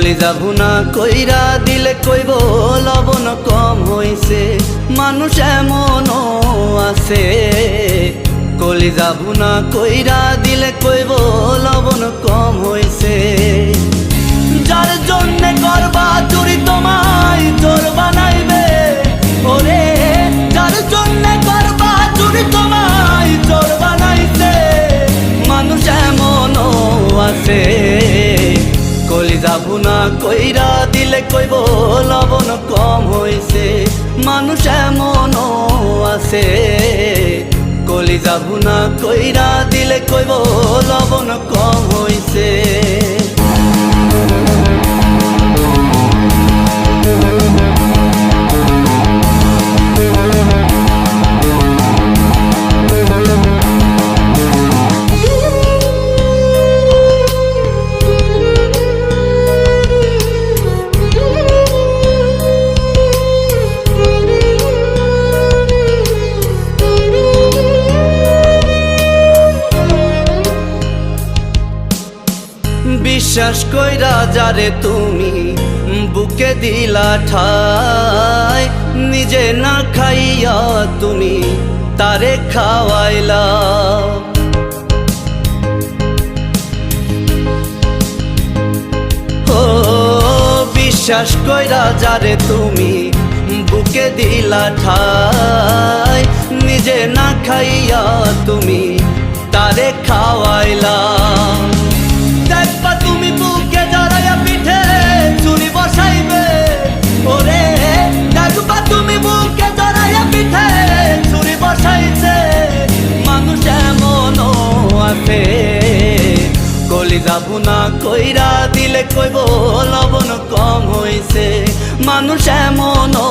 কলিজা ভুনা কইরা দিলে কইব লবণ কম হইছে, মানুষ এমনও আছে। কলিজা ভুনা কইরা দিলে কইব লবণ কম হইছে। যার জন্যে করবা চুরি তোমায় চোর বানাইবে, ওরে যার জন্যে করবা চুরি তোমায় চোর বানাইছে, মানুষ এমনও আছে। কলিজা ভুনা কইরা দিলে কইব লবণ কম হইছে, মানুষ এমনও আছে। কলিজা ভুনা কইরা দিলে কইব লবণ কম হইছে। বিশ্বাস কইরা যারে তুমি বুকে দিলা ঠাই, নিজে না খাইয়া তুমি তারে খাওয়াইলা। ও বিশ্বাস কইরা যারে তুমি বুকে দিলা ঠাই, নিজে না খাইয়া তুমি তারে খাওয়াইলা। দেখবা তুমি বুকে জড়াইয়া পিঠে চুরি বসাইবে, ওরে দেখবা তুমি বুকে জড়াইয়া পিঠে চুরি বসাইছে, মানুষ এমনও আছে। কলিজা ভুনা কইরা দিলে কইব লবণ কম হইছে, মানুষ এমনও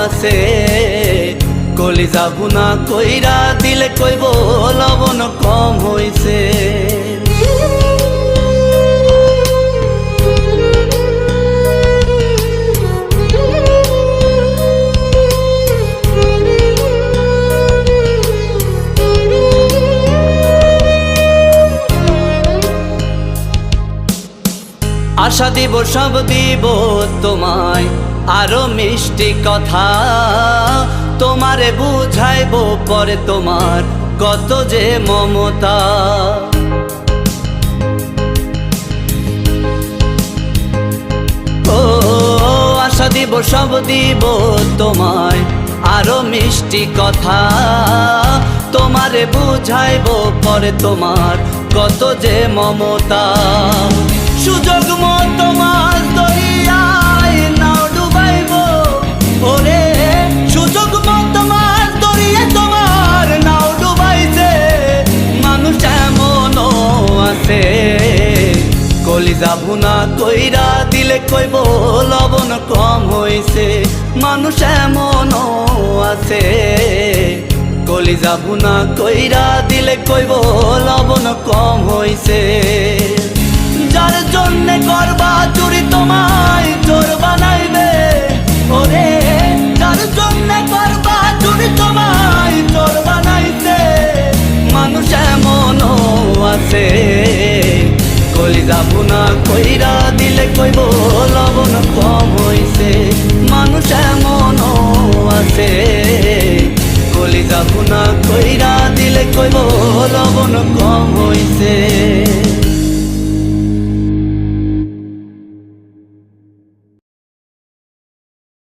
আছে। কলিজা ভুনা কইরা দিলে কইব লবণ কম হইছে। আশা দিব সব দিব তোমায় আরো মিষ্টি কথা, তোমারে বুঝাইব পরে তোমার কত যে মমতা। ও আশা দিব সব দিব তোমায় আরো মিষ্টি কথা, তোমারে বুঝাইব পরে তোমার কত যে মমতা। সুযোগ মতো মাছ দরিয়ায় নাও ডুবাইব, ওরে সুযোগ মতো মাছ দরিয়ায় তোমার নাও ডুবাইছে, মানুষ এমনও আছে। কলিজা ভুনা কইরা দিলে কইব লবণ কম হইছে, মানুষ এমনও আছে। কলিজা ভুনা কইরা দিলে কইব লবণ কম হইছে। যার জন্যে করবা চুরি তোমায় চোর বানাইবে, ওরে যার জন্যে করবা চুরি তোমায় চোর বানাইছে, মানুষ এমনও আছে। কলিজা ভুনা কইরা দিলে কইব লবণ কম হইছে, মানুষ এমনও আছে। কলিজা ভুনা কইরা দিলে কইব লবণ কম হইছে।